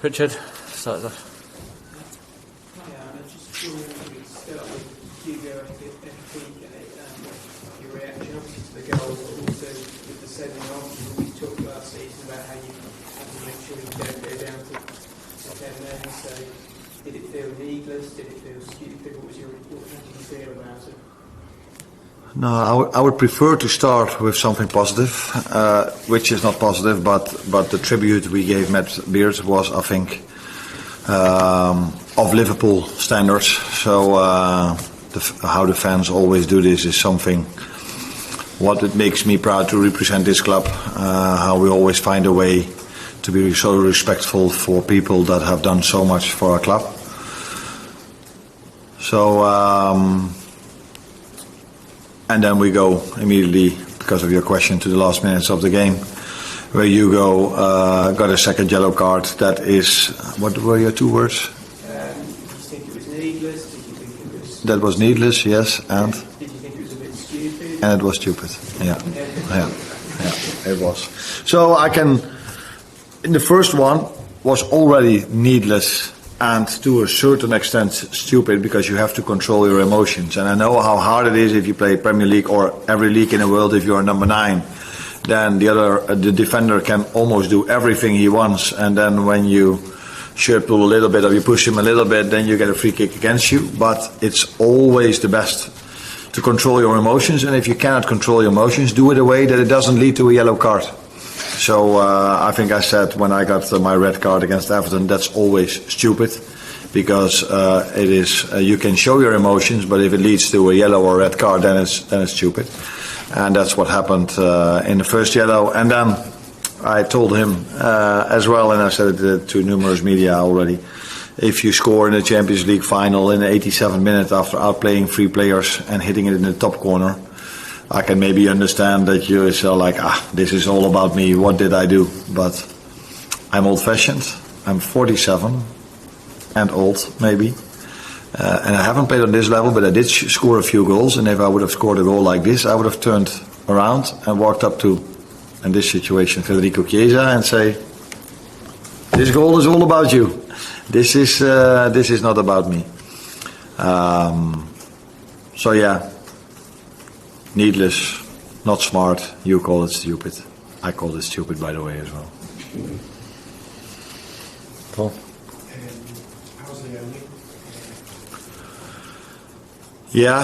Richard, start us off. Yeah, I'm just wondering if we start with Hugo Ekitike, your reaction obviously to the goal, but also with the sending off. We talked last season about how you have to make sure you don't go down to 10 men. So, did it feel needless? Did it feel stupid? How did you feel about it? No, I would prefer to start with something positive, which is not positive, but the tribute we gave Matt Beard was, I think, of Liverpool standards. So how the fans always do this is something what it makes me proud to represent this club. How we always find a way to be so respectful for people that have done so much for our club. So. And then we go immediately, because of your question, to the last minutes of the game, where Hugo got a second yellow card. That is, what were your two words? Did you think it was needless? Did you think it was... That was needless, yes, and? Did you think it was a bit stupid? And it was stupid, yeah, it was. So I can, in the first one, was already needless. And to a certain extent stupid, because you have to control your emotions. And I know how hard it is if you play Premier League or every league in the world. If you are number 9, then the defender can almost do everything he wants. And then when you shirt pull a little bit or you push him a little bit, then you get a free kick against you. But it's always the best to control your emotions. And if you cannot control your emotions, do it in a way that it doesn't lead to a yellow card. So I think I said when I got my red card against Everton, that's always stupid, because it is you can show your emotions, but if it leads to a yellow or red card, then it's stupid, and that's what happened in the first yellow. And then I told him as well, and I said it to numerous media already. If you score in the Champions League final in the 87th minute after outplaying 3 players and hitting it in the top corner, I can maybe understand that you say like, this is all about me, what did I do? But I'm old-fashioned, I'm 47 and old maybe, and I haven't played on this level, but I did score a few goals, and if I would have scored a goal like this, I would have turned around and walked up to, in this situation, Federico Chiesa and say, this goal is all about you, this is not about me. So yeah. Needless, not smart. You call it stupid. I call it stupid, by the way, as well. Paul? How's Leone? Yeah.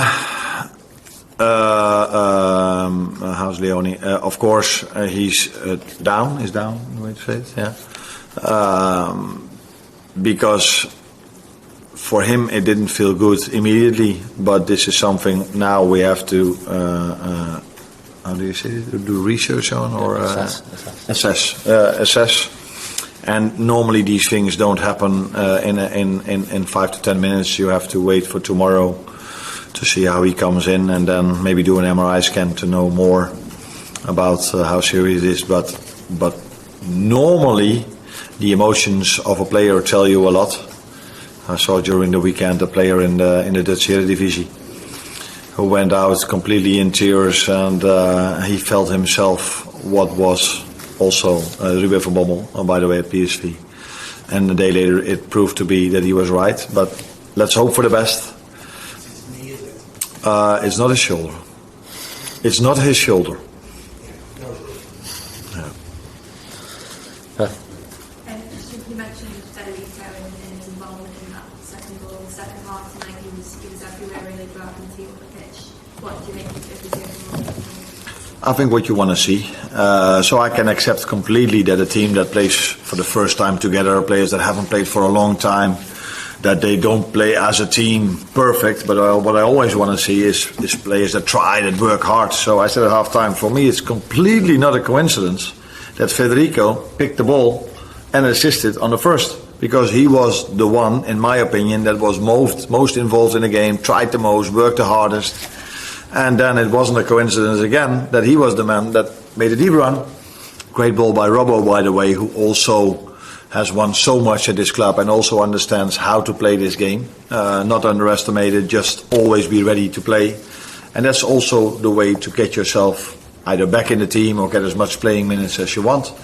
How's Leone? Of course, he's down. Is down the way to say it? Yeah. Because for him, it didn't feel good immediately, but this is something now we have to, how do you say it? Do research on or assess. And normally these things don't happen in 5 to 10 minutes. You have to wait for tomorrow to see how he comes in, and then maybe do an MRI scan to know more about how serious it is. But normally the emotions of a player tell you a lot. I saw during the weekend a player in the Dutch Eredivisie who went out completely in tears, and he felt himself what was also Ruben van Bommel, by the way, at PSV. And a day later it proved to be that he was right, but let's hope for the best. It's not his shoulder. It's not his shoulder. You mentioned Federico and his involvement in that second goal, the second half tonight. He was everywhere really throughout the team on the pitch. What do you make of his involvement? I think what you want to see. So I can accept completely that a team that plays for the first time together, players that haven't played for a long time, that they don't play as a team perfect. But what I always want to see is players that try, that work hard. So I said at half time, for me it's completely not a coincidence that Federico picked the ball and assisted on the first, because he was the one, in my opinion, that was most involved in the game, tried the most, worked the hardest, and then it wasn't a coincidence again that he was the man that made a deep run. Great ball by Robbo, by the way, who also has won so much at this club and also understands how to play this game. Not underestimated, just always be ready to play, and that's also the way to get yourself either back in the team or get as much playing minutes as you want.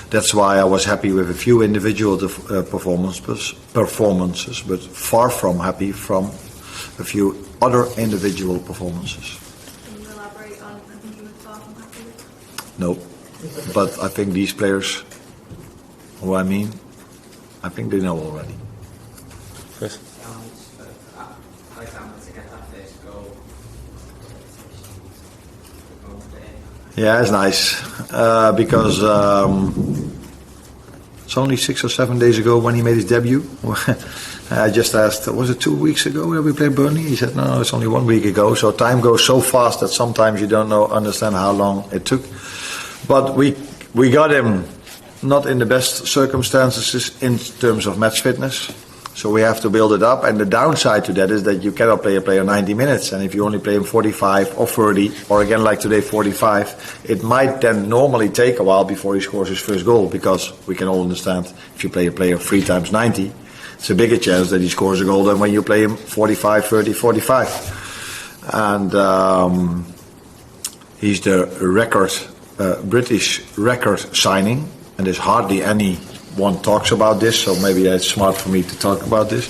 That's why I was happy with a few individual performances, but far from happy from a few other individual performances. Can you elaborate on, I think you were far from happy with? No, but I think these players, who I mean, I think they know already. Chris? Alexander to get that first goal. Yeah, it's nice because it's only 6 or 7 days ago when he made his debut. I just asked, was it 2 weeks ago that we played Burnley? He said, no, it's only 1 week ago. So time goes so fast that sometimes you don't understand how long it took. But we got him not in the best circumstances in terms of match fitness. So we have to build it up, and the downside to that is that you cannot play a player 90 minutes, and if you only play him 45 or 30, or again like today 45, it might then normally take a while before he scores his first goal, because we can all understand if you play a player 3 times 90, it's a bigger chance that he scores a goal than when you play him 45, 30, 45. And he's the British record signing, and there's hardly anyone talks about this, so maybe it's smart for me to talk about this.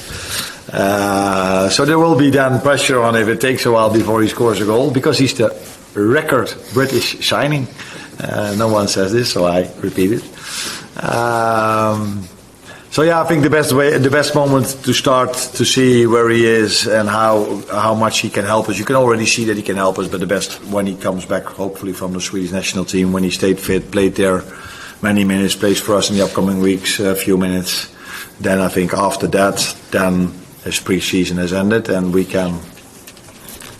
So there will be then pressure on if it takes a while before he scores a goal, because he's the record British signing. No one says this, so I repeat it. So yeah, I think the best moment to start to see where he is and how much he can help us. You can already see that he can help us, but the best when he comes back, hopefully from the Swedish national team, when he stayed fit, played there many minutes, plays for us in the upcoming weeks, a few minutes. Then I think after that, then his pre-season has ended and we can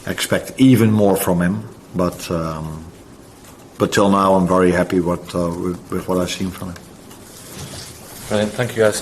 expect even more from him. But till now, I'm very happy with what I've seen from him. Brilliant, thank you guys.